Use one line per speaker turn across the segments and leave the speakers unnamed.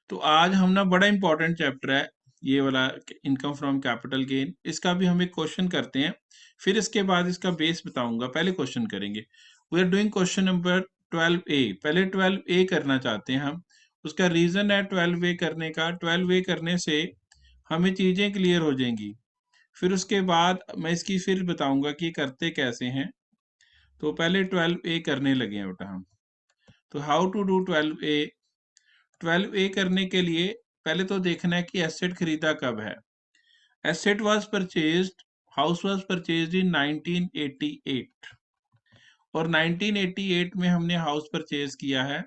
तो आज हम ना बड़ा इंपॉर्टेंट चैप्टर है ये वाला, इनकम फ्रॉम कैपिटल गेन। इसका भी हम एक क्वेश्चन करते हैं, फिर इसके बाद इसका बेस बताऊंगा। पहले क्वेश्चन करेंगे। We are doing question number 12A। पहले 12A करना चाहते हैं हम। उसका रीजन है 12A करने का। 12A करने से हमें चीजें क्लियर हो जाएंगी। फिर उसके बाद मैं इसकी फिर बताऊंगा कि करते कैसे हैं। तो पहले 12A करने लगे हैं बेटा हम। तो how to do 12A। 12A करने के लिए पहले तो देखना है कि एसेट खरीदा कब है। Asset was purchased, house was purchased in 1988, और 1988 में हमने हाउस परचेज किया है।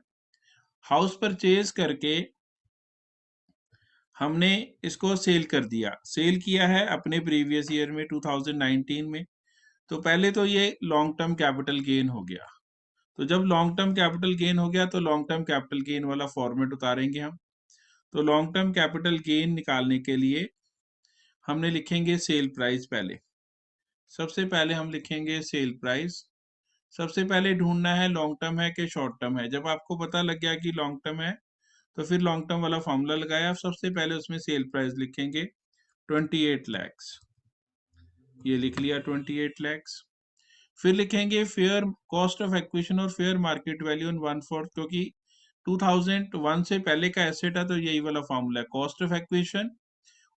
हाउस परचेज करके हमने इसको सेल कर दिया। सेल किया है अपने प्रीवियस ईयर में 2019 में। तो पहले तो ये लॉन्ग टर्म कैपिटल गेन हो गया। तो जब लॉन्ग टर्म कैपिटल गेन हो गया तो लॉन्ग टर्म कैपिटल गेन वाला फॉर्मेट उतारेंगे हम। तो लॉन्ग टर्म कैपिटल गेन निकालने के लिए हमने लिखेंगे सेल प्राइस। पहले सबसे पहले हम लिखेंगे सेल प्राइस। सबसे पहले ढूंढना है लॉन्ग टर्म है कि शॉर्ट टर्म है। जब आपको पता लग गया कि लॉन्ग टर्म है तो फिर लॉन्ग टर्म वाला फॉर्मूला लगाया। सबसे पहले उसमें सेल प्राइस लिखेंगे 28 लैक्स। ये लिख लिया 28 लैक्स। फिर लिखेंगे फेयर कॉस्ट ऑफ एक्विजिशन और फेयर मार्केट वैल्यू इन 1/4, क्योंकि 2001 से पहले का एसेट है तो यही वाला फॉर्मूला है, कॉस्ट ऑफ एक्विजिशन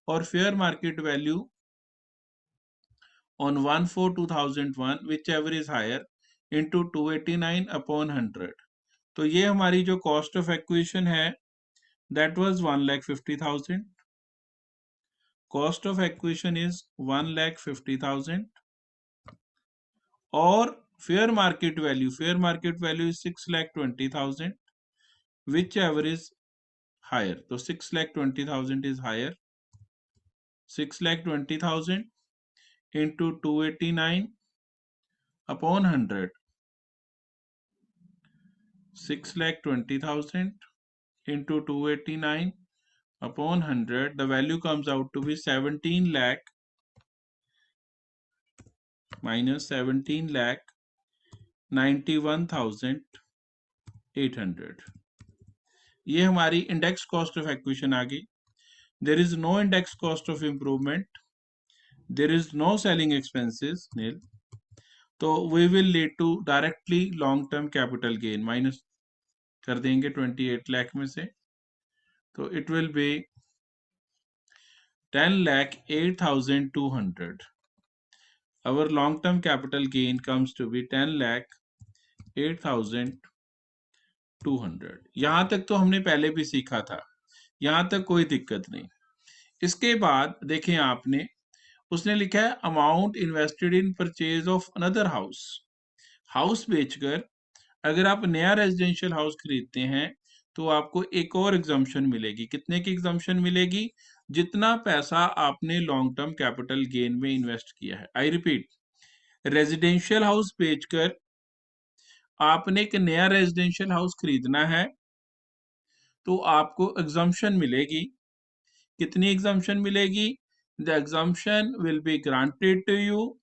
और fair market value on 1/4/2001 whichever is higher into 289 upon 100। तो ये हमारी जो कॉस्ट ऑफ एक्विजिशन है that was 1,50,000। Cost of acquisition is 1,50,000 और fair market value is 6,20,000 whichever is higher। तो 6,20,000 is higher। 6,20,000 into 289 upon 100। 6,20,000 into 289 upon 100, the value comes out to be 17 lakh minus 17 lakh 91,800। ये हमारी index cost of acquisition आ गई। There is no index cost of improvement, there is no selling expenses nil. तो we will lead to directly long term capital gain. Minus कर देंगे 28 लाख में से, तो it will be 10,08,200। Our long-term capital gain comes to be 10,08,200। यहां तक तो हमने पहले भी सीखा था, यहां तक कोई दिक्कत नहीं। इसके बाद देखें आपने, उसने लिखा है amount invested in purchase of another house. House बेचकर अगर आप नया रेजिडेंशियल हाउस खरीदते हैं तो आपको एक और एग्जम्पशन मिलेगी। कितने की एग्जम्पशन मिलेगी? जितना पैसा आपने लॉन्ग टर्म कैपिटल गेन में इन्वेस्ट किया है। आई रिपीट, रेजिडेंशियल हाउस बेचकर आपने एक नया रेजिडेंशियल हाउस खरीदना है तो आपको एग्जम्पशन मिलेगी। कितनी एग्जम्पशन मिलेगी? The exemption will be granted to you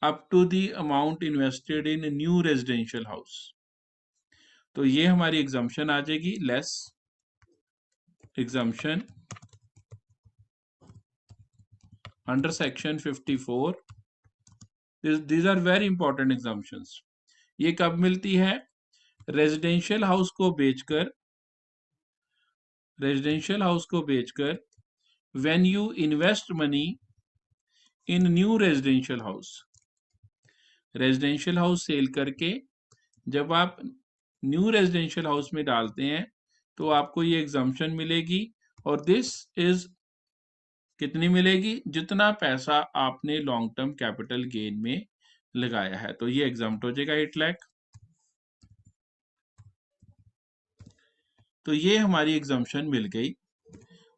up to the amount invested in new residential house. तो ये हमारी एग्जम्पशन आ जाएगी, less exemption under section 54। these are very important exemptions। ये कब मिलती है? रेजिडेंशियल हाउस को बेचकर when you invest money in new residential house। Residential house sale करके जब आप न्यू रेजिडेंशियल हाउस में डालते हैं तो आपको ये एग्जम्पशन मिलेगी। और दिस इज कितनी मिलेगी? जितना पैसा आपने लॉन्ग टर्म कैपिटल गेन में लगाया है। तो ये एग्जाम्प्ट हो जाएगा 8 लाख। तो ये हमारी एग्जम्पशन मिल गई।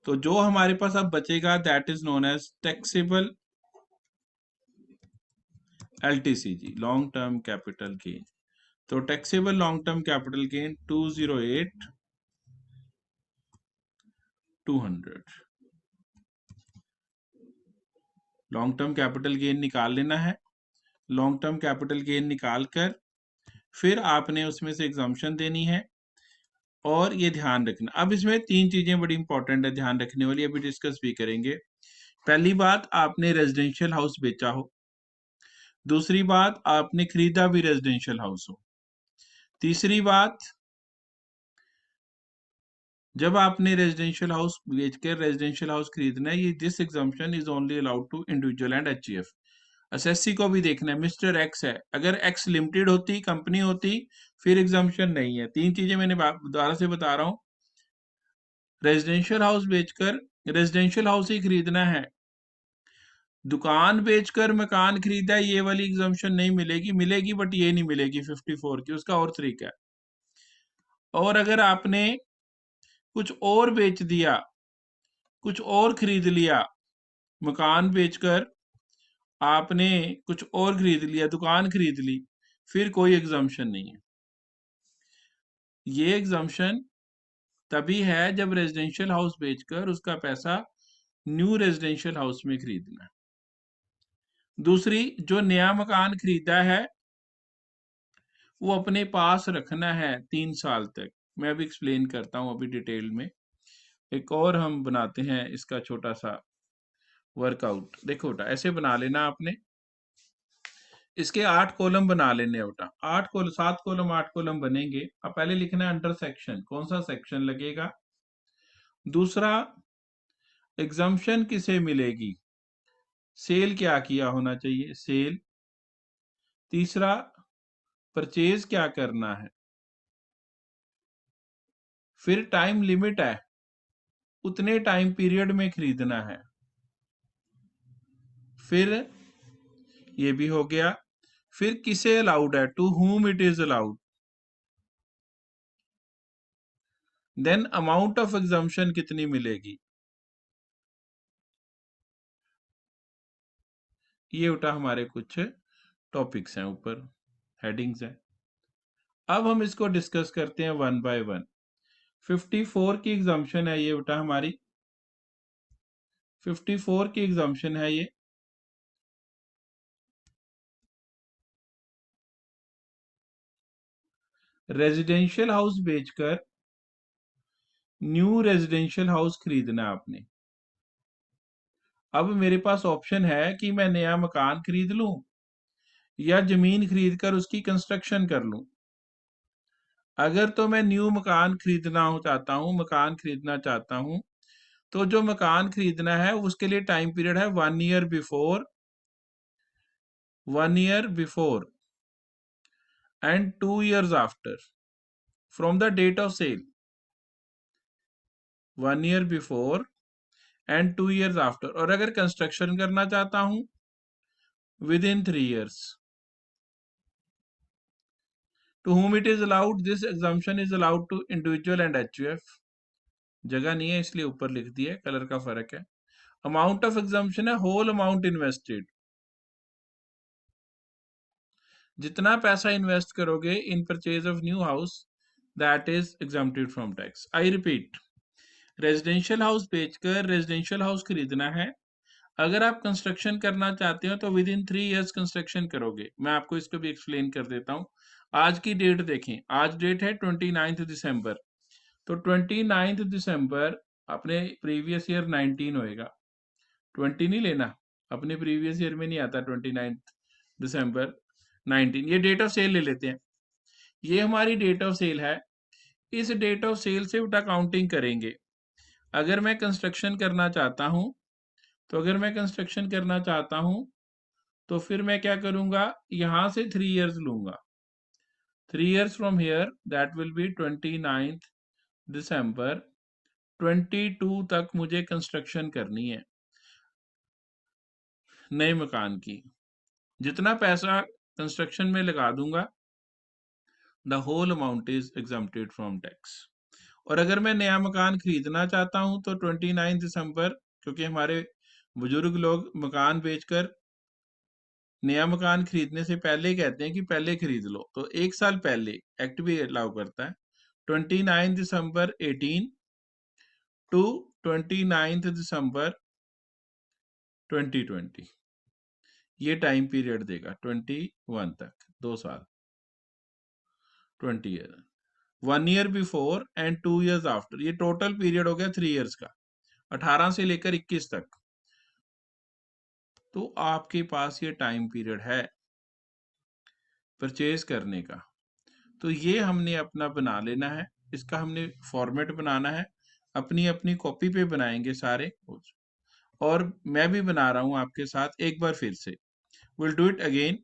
तो जो हमारे पास अब बचेगा that is known as taxable LTCG, long term capital gain. तो taxable long term capital gain 208,200। Long term capital gain निकाल लेना है। लॉन्ग टर्म कैपिटल गेन निकाल कर फिर आपने उसमें से एग्जम्पशन देनी है। और ये ध्यान रखना। अब इसमें 3 चीजें बड़ी इंपॉर्टेंट है ध्यान रखने वाली, अभी डिस्कस भी करेंगे। पहली बात, आपने रेजिडेंशियल हाउस बेचा हो। दूसरी बात, आपने खरीदा भी रेजिडेंशियल हाउस हो। तीसरी बात, जब आपने रेजिडेंशियल हाउस बेचकर रेजिडेंशियल हाउस खरीदना है, ये this exemption is only allowed to individual and HUF. SSC को भी देखना है, मिस्टर एक्स है, अगर एक्स लिमिटेड होती, कंपनी होती, फिर एग्जम्पशन नहीं है। 3 चीजें मैंने दोबारा से बता रहा हूँ। रेजिडेंशियल हाउस बेचकर रेजिडेंशियल हाउस ही खरीदना है, दुकान बेचकर मकान खरीदा, ये वाली एग्जम्पशन नहीं मिलेगी, मिलेगी बट ये नहीं मिलेगी 54 की, उसका और तरीका है। और अगर आपने कुछ और बेच दिया, कुछ और खरीद लिया, मकान बेचकर आपने कुछ और खरीद लिया, दुकान खरीद ली, फिर कोई एग्जम्पशन नहीं है। ये एग्जम्पशन तभी है जब रेजिडेंशियल हाउस बेचकर उसका पैसा न्यू रेजिडेंशियल हाउस में खरीदना है। दूसरी, जो नया मकान खरीदा है वो अपने पास रखना है 3 साल तक। मैं अभी एक्सप्लेन करता हूँ अभी डिटेल में। एक और हम बनाते हैं इसका छोटा सा वर्कआउट। देखो बेटा, ऐसे बना लेना आपने, इसके 8 कॉलम बना लेने बेटा। 8 कॉलम, 7 कॉलम, 8 कॉलम बनेंगे। अब पहले लिखना है अंडर सेक्शन, कौन सा सेक्शन लगेगा। दूसरा, एग्जम्पशन किसे मिलेगी, सेल क्या किया होना चाहिए, सेल। तीसरा, परचेज क्या करना है। फिर टाइम लिमिट है, उतने टाइम पीरियड में खरीदना है। फिर ये भी हो गया। फिर किसे अलाउड है, to whom it is allowed. Then amount of exemption कितनी मिलेगी। ये उठा हमारे कुछ टॉपिक्स हैं, ऊपर हेडिंग्स हैं। अब हम इसको डिस्कस करते हैं वन बाय वन। 54 की एग्जम्पशन है ये बेटा हमारी, 54 की एग्जम्पशन है ये। रेजिडेंशियल हाउस बेचकर न्यू रेजिडेंशियल हाउस खरीदना आपने। अब मेरे पास ऑप्शन है कि मैं नया मकान खरीद लूं या जमीन खरीदकर उसकी कंस्ट्रक्शन कर लूं। अगर तो मैं न्यू मकान खरीदना चाहता हूं, मकान खरीदना चाहता हूं, तो जो मकान खरीदना है उसके लिए टाइम पीरियड है 1 year before, 1 year before and 2 years after from the date of sale. 1 year before and 2 years after. और अगर कंस्ट्रक्शन करना चाहता हूं, within 3 years. To whom it is allowed, this exemption is allowed to individual and HUF। जगह नहीं है इसलिए ऊपर लिख दिया, कलर का फर्क है। अमाउंट ऑफ एग्जाम्पशन है होल अमाउंट इन्वेस्टेड, जितना पैसा इन्वेस्ट करोगे in purchase of new house, that is exempted from tax. I repeat, residential house बेचकर रेजिडेंशियल हाउस खरीदना है। अगर आप कंस्ट्रक्शन करना चाहते हो तो विद इन 3 ईयर्स कंस्ट्रक्शन करोगे। मैं आपको इसको भी एक्सप्लेन कर देता हूँ। आज की डेट देखें, आज डेट है 29 दिसंबर। तो 29 दिसंबर अपने प्रीवियस ईयर 19 होएगा, 20 नहीं लेना, अपने प्रीवियस ईयर में नहीं आता 29 दिसंबर 19। ये डेट ऑफ सेल ले लेते हैं, ये हमारी डेट ऑफ सेल है। इस डेट ऑफ सेल से उल्टा काउंटिंग करेंगे। अगर मैं कंस्ट्रक्शन करना चाहता हूं, तो फिर मैं क्या करूंगा, यहां से 3 ईयर्स लूंगा। 3 years from here, that will be 29 दिसंबर 22 तक मुझे कंस्ट्रक्शन करनी है नए मकान की। जितना पैसा कंस्ट्रक्शन में लगा दूंगा, the whole amount is exempted from tax. और अगर मैं नया मकान खरीदना चाहता हूं तो 29 दिसंबर, क्योंकि हमारे बुजुर्ग लोग मकान बेचकर नया मकान खरीदने से पहले कहते हैं कि पहले खरीद लो, तो 1 साल पहले एक्ट भी अलाउ करता है। 29 दिसंबर 18 टू 29 दिसंबर 2020, ये टाइम पीरियड देगा 21 तक, 2 साल, 20 year. 1 year before and 2 years after, ये टोटल पीरियड हो गया 3 ईयर्स का, 18 से लेकर 21 तक। तो आपके पास ये टाइम पीरियड है परचेज करने का। तो ये हमने अपना बना लेना है, इसका हमने फॉर्मेट बनाना है, अपनी अपनी कॉपी पे बनाएंगे सारे, और मैं भी बना रहा हूं आपके साथ एक बार फिर से। Will do it again.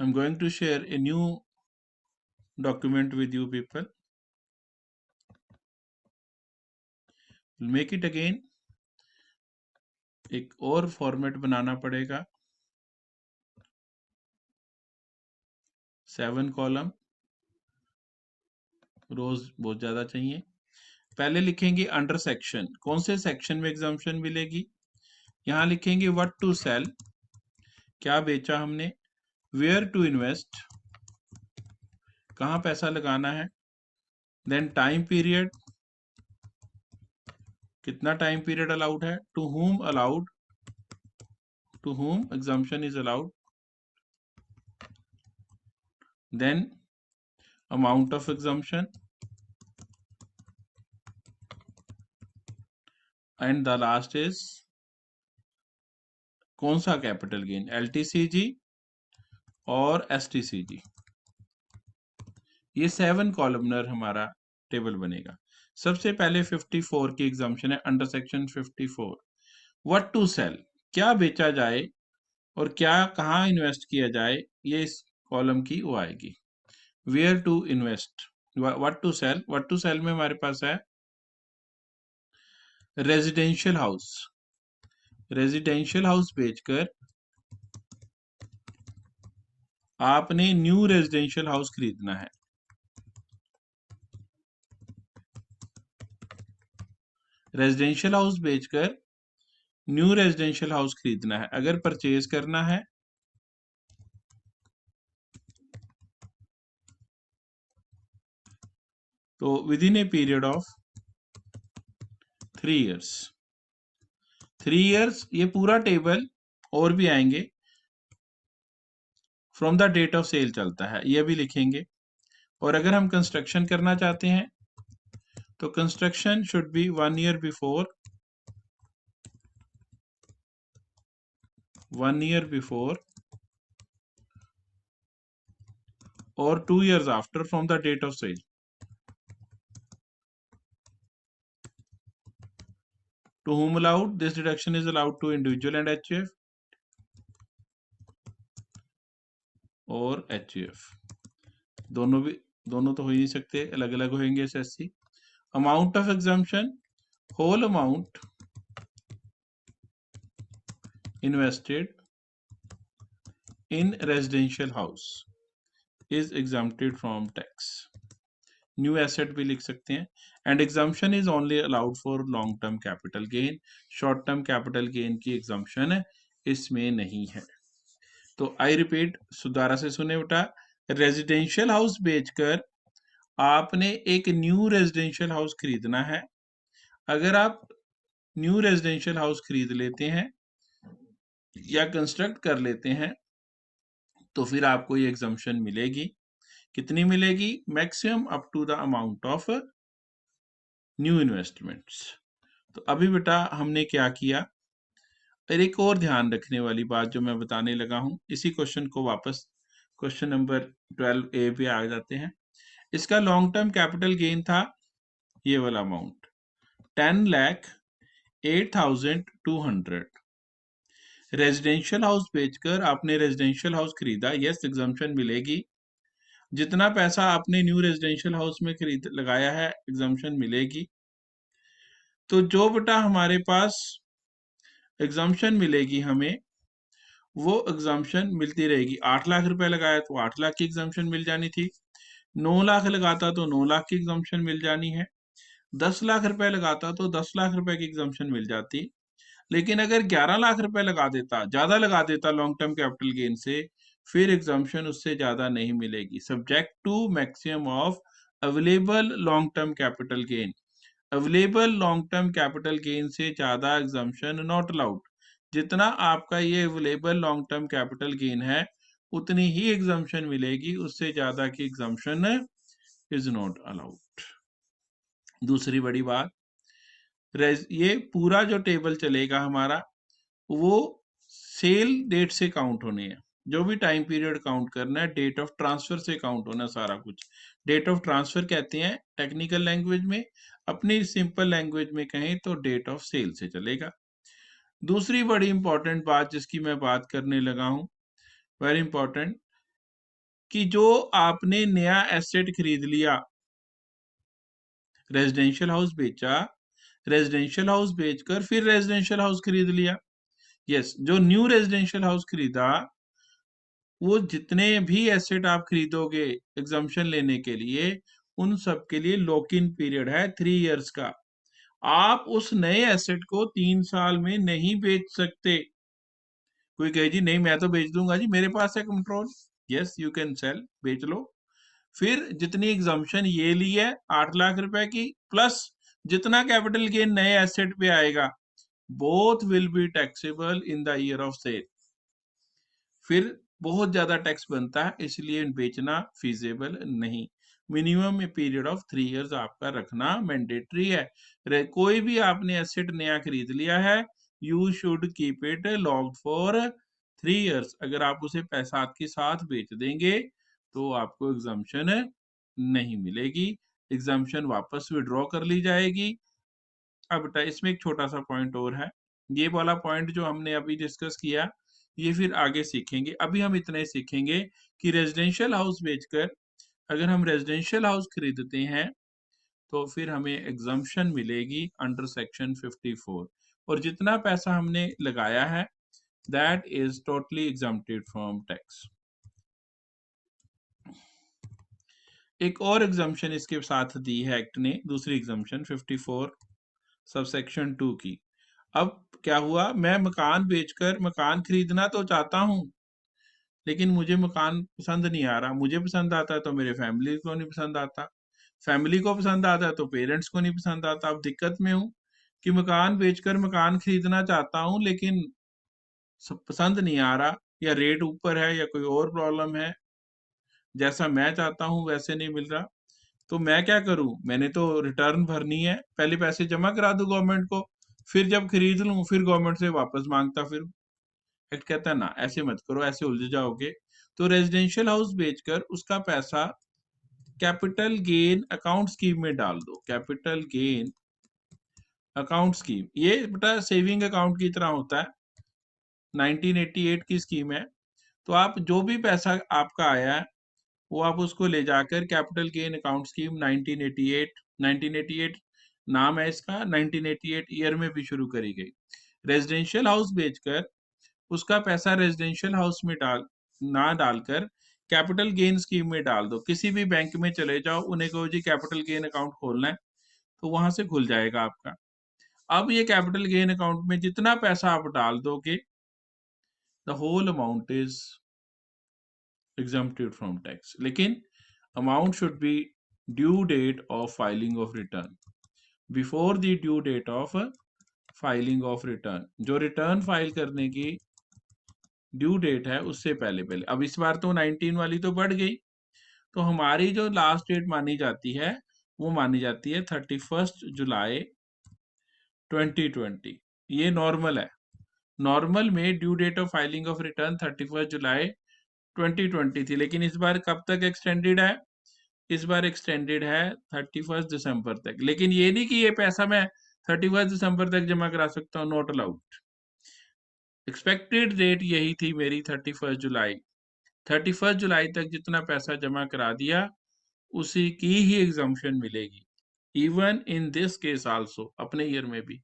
I'm going to share a new document with you people. We'll make it again. एक और फॉर्मेट बनाना पड़ेगा, 7 कॉलम, रोज बहुत ज्यादा चाहिए। पहले लिखेंगे अंडर सेक्शन, कौन से सेक्शन में एग्जाम्पशन मिलेगी, यहां लिखेंगे व्हाट टू सेल, क्या बेचा हमने, वेयर टू इन्वेस्ट, कहां पैसा लगाना है, देन टाइम पीरियड, कितना टाइम पीरियड अलाउड है, to whom allowed, to whom exemption is allowed, then amount of exemption, and the last is कौन सा कैपिटल गेन, LTCG और STCG। ये 7 कॉलमनर हमारा टेबल बनेगा। सबसे पहले 54 की एग्जाम्पशन है, under section 54, what to sell, क्या बेचा जाए और क्या कहाँ इन्वेस्ट किया जाए, ये इस कॉलम की वो आएगी। Where to invest, what to sell, what to sell में हमारे पास है रेजिडेंशियल हाउस, रेजिडेंशियल हाउस बेचकर आपने न्यू रेजिडेंशियल हाउस खरीदना है। रेजिडेंशियल हाउस बेचकर न्यू रेजिडेंशियल हाउस खरीदना है। अगर परचेज करना है तो within a period of 3 years, 3 years, ये पूरा टेबल और भी आएंगे, from the date of sale चलता है, ये भी लिखेंगे। और अगर हम कंस्ट्रक्शन करना चाहते हैं तो construction should be 1 year before, 1 year before और 2 years after from the date of sale. To whom allowed, this deduction is allowed to individual and HUF और HUF, दोनों भी, दोनों तो हो ही नहीं सकते, अलग अलग होंगे SSC। Amount of exemption, whole amount invested in residential house is exempted from tax, new asset भी लिख सकते हैं। And exemption is only allowed for long term capital gain, short term capital gain की एग्जाम्पशन इसमें नहीं है। तो I repeat, दोबारा से सुने बेटा, रेजिडेंशियल हाउस बेचकर आपने एक न्यू रेजिडेंशियल हाउस खरीदना है। अगर आप न्यू रेजिडेंशियल हाउस खरीद लेते हैं या कंस्ट्रक्ट कर लेते हैं तो फिर आपको ये एग्जाम्पशन मिलेगी। कितनी मिलेगी, maximum up to the amount of new investments. तो अभी बेटा हमने क्या किया, और एक और ध्यान रखने वाली बात जो मैं बताने लगा हूं, इसी क्वेश्चन को वापस क्वेश्चन नंबर 12A पे आ जाते हैं। इसका लॉन्ग टर्म कैपिटल गेन था ये वाला अमाउंट 10,08,200। रेजिडेंशियल हाउस बेचकर आपने रेजिडेंशियल हाउस खरीदा, यस एग्जाम्पशन मिलेगी। जितना पैसा आपने न्यू रेजिडेंशियल हाउस में खरीद लगाया है एग्जाम्पशन मिलेगी। तो जो बेटा हमारे पास एग्जाम्पशन मिलेगी हमें, वो एग्जाम्पशन मिलती रहेगी। 8 लाख रुपए लगाया तो 8 लाख की एग्जाम्पशन मिल जानी थी, 9 लाख लगाता तो 9 लाख की एग्जाम्पशन मिल जानी है, 10 लाख रुपए लगाता तो 10 लाख रुपए की एग्जाम्पशन मिल जाती। लेकिन अगर 11 लाख रुपए लगा देता, ज्यादा लगा देता लॉन्ग टर्म कैपिटल गेन से, फिर एग्जाम्पशन उससे ज्यादा नहीं मिलेगी, subject to maximum of available long term capital gain, available long term capital gain से ज्यादा एग्जम्पशन नॉट अलाउड। जितना आपका ये available long term capital gain है उतनी ही एग्जम्पशन मिलेगी, उससे ज्यादा की एग्जम्पशन इज नॉट अलाउड। दूसरी बड़ी बात, ये पूरा जो टेबल चलेगा हमारा वो सेल डेट से काउंट होने हैं। जो भी टाइम पीरियड काउंट करना है डेट ऑफ ट्रांसफर से काउंट होना सारा कुछ। डेट ऑफ ट्रांसफर कहते हैं टेक्निकल लैंग्वेज में, अपनी सिंपल लैंग्वेज में कहें तो डेट ऑफ सेल से चलेगा। दूसरी बड़ी इंपॉर्टेंट बात जिसकी मैं बात करने लगा हूं, वेरी इंपॉर्टेंट, कि जो आपने नया एसेट खरीद लिया, रेजिडेंशियल हाउस बेचा, रेजिडेंशियल हाउस बेचकर फिर रेजिडेंशियल हाउस खरीद लिया, यस, जो न्यू रेजिडेंशियल हाउस खरीदा वो जितने भी एसेट आप खरीदोगे एग्जम्पशन लेने के लिए उन सब के लिए लॉक इन पीरियड है 3 इयर्स का। आप उस नए एसेट को 3 साल में नहीं बेच सकते। कोई कहे जी नहीं मैं तो बेच दूंगा जी, मेरे पास है control, yes you can sell, बेच लो। फिर जितनी एग्जम्पशन ये ली है 8 लाख रुपए की प्लस जितना कैपिटल गेन नए एसेट पे आएगा, both will be taxable in the year of sale. फिर बहुत ज्यादा टैक्स बनता है, इसलिए बेचना फीजेबल नहीं। मिनिमम पीरियड ऑफ 3 इयर्स आपका रखना मैंडेटरी है। कोई भी आपने एसेट नया खरीद लिया है, you should keep it locked for 3 years. अगर आप उसे पैसा के साथ बेच देंगे तो आपको एग्जम्पशन नहीं मिलेगी, एग्जम्पशन वापस विड्रॉ कर ली जाएगी। अब इसमें एक छोटा सा पॉइंट और है, ये वाला पॉइंट जो हमने अभी डिस्कस किया ये फिर आगे सीखेंगे। अभी हम इतना ही सीखेंगे कि रेजिडेंशियल हाउस बेचकर अगर हम रेजिडेंशियल हाउस खरीदते हैं तो फिर हमें एग्जम्पशन मिलेगी अंडर सेक्शन 54, और जितना पैसा हमने लगाया है that is totally exempted from tax. एक और एग्जम्पशन इसके साथ दी है एक्ट ने, दूसरी एग्जम्पशन 54 सबसेक्शन 2 की। अब क्या हुआ, मैं मकान बेचकर मकान खरीदना तो चाहता हूं लेकिन मुझे मकान पसंद नहीं आ रहा। मुझे पसंद आता है तो मेरे फैमिली को नहीं पसंद आता, फैमिली को पसंद आता है तो पेरेंट्स को नहीं पसंद आता। अब दिक्कत में हूं कि मकान बेचकर मकान खरीदना चाहता हूं लेकिन पसंद नहीं आ रहा, या रेट ऊपर है या कोई और प्रॉब्लम है, जैसा मैं चाहता हूं वैसे नहीं मिल रहा। तो मैं क्या करूं, मैंने तो रिटर्न भरनी है, पहले पैसे जमा करा दूं गवर्नमेंट को, फिर जब खरीद लूं फिर गवर्नमेंट से वापस मांगता फिर। एक्ट कहता है ना ऐसे मत करो, ऐसे उलझ जाओगे। तो रेजिडेंशियल हाउस बेचकर उसका पैसा कैपिटल गेन अकाउंट स्कीम में डाल दो। कैपिटल गेन अकाउंट स्कीम ये बेटा सेविंग अकाउंट की तरह होता है, 1988 की स्कीम है। तो आप जो भी पैसा आपका आया है वो आप उसको ले जाकर कैपिटल गेन अकाउंट स्कीम 1988 नाम है इसका, 1988 ईयर में भी शुरू करी गई। रेजिडेंशियल हाउस बेचकर उसका पैसा रेजिडेंशियल हाउस में डालकर कैपिटल गेन स्कीम में डाल दो। किसी भी बैंक में चले जाओ, उन्हें कहो जी कैपिटल गेन अकाउंट खोलना है, तो वहां से खुल जाएगा आपका। अब ये कैपिटल गेन अकाउंट में जितना पैसा आप डाल दोगे the whole amount is exempted from tax, लेकिन amount should be due date of filing of return, before the due date of filing of return. जो रिटर्न फाइल करने की ड्यू डेट है उससे पहले पहले। अब इस बार तो 19 वाली तो बढ़ गई, तो हमारी जो लास्ट डेट मानी जाती है वो मानी जाती है 31 जुलाई 2020। ये नॉर्मल है, नॉर्मल में due date of filing of return 31 जुलाई 2020 थी, लेकिन इस बार कब तक एक्सटेंडेड है, इस बार एक्सटेंडेड है 31 दिसंबर तक। लेकिन ये नहीं कि ये पैसा मैं 31 दिसंबर तक जमा करा सकता हूँ, नॉट अलाउड। एक्सपेक्टेड डेट यही थी मेरी 31 जुलाई। 31 जुलाई तक जितना पैसा जमा करा दिया उसी की ही एग्जम्पशन मिलेगी, even in this case also, अपने ईयर में भी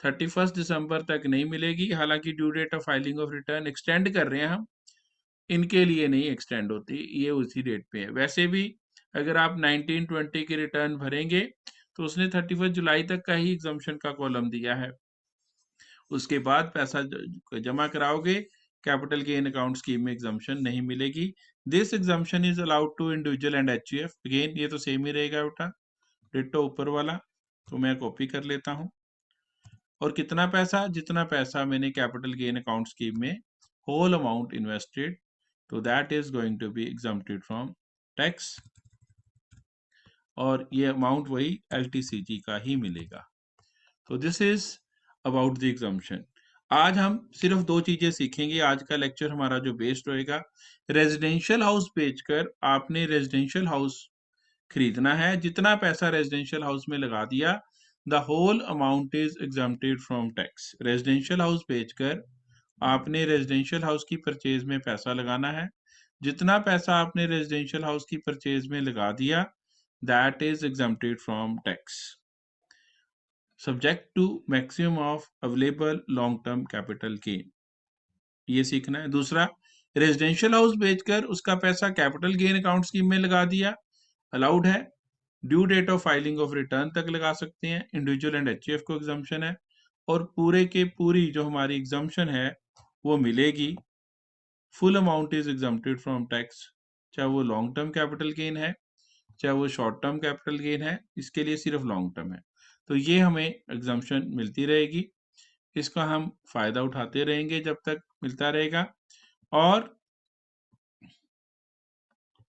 31 दिसंबर तक नहीं मिलेगी। हालांकि due date of filing of return extend कर रहे हैं हम, इनके लिए नहीं एक्सटेंड होती, ये उसी डेट पे है। वैसे भी अगर आप 1920 के रिटर्न भरेंगे तो उसने 31 जुलाई तक का ही एग्जम्पशन का कॉलम दिया है, उसके बाद पैसा जमा कराओगे कैपिटल गेन अकाउंट स्कीम में एग्जाम्पशन नहीं मिलेगी। This exemption is allowed to individual and HUF. Again ये तो सेम ही रहेगा बेटा, डिट्टो ऊपर वाला। तो मैं कॉपी कर लेता हूं। और कितना पैसा, जितना पैसा मैंने कैपिटल गेन अकाउंट स्कीम में होल अमाउंट इन्वेस्टेड, तो that is going to be exempted from tax. और ये अमाउंट वही एलटीसीजी का ही मिलेगा। तो this is about the exemption. आज हम सिर्फ दो चीजें सीखेंगे। आज का लेक्चर हमारा जो बेस्ड रहेगा, रेजिडेंशियल हाउस बेचकर आपने रेजिडेंशियल हाउस खरीदना है, जितना पैसा रेजिडेंशियल हाउस में लगा दिया, the whole amount is exempted from tax. Residential house बेचकर आपने रेजिडेंशियल हाउस की परचेज में पैसा लगाना है, जितना पैसा आपने रेजिडेंशियल हाउस की परचेज में लगा दिया, that is exempted from tax, subject to maximum of available long term capital gain. ये सीखना है। दूसरा, रेजिडेंशियल हाउस बेचकर उसका पैसा कैपिटल गेन अकाउंट स्कीम में लगा दिया, अलाउड है। Due date of filing of return तक लगा सकते हैं। इंडिविजुअल एंड एचयूएफ को एग्जाम्पशन है। और पूरे के पूरी जो हमारी एग्जाम्पशन है वो मिलेगी, full amount is exempted from tax, चाहे वो लॉन्ग टर्म कैपिटल गेन है, चाहे वो शॉर्ट टर्म कैपिटल गेन है। इसके लिए सिर्फ लॉन्ग टर्म है। तो ये हमें एग्जाम्पशन मिलती रहेगी, इसका हम फायदा उठाते रहेंगे जब तक मिलता रहेगा। और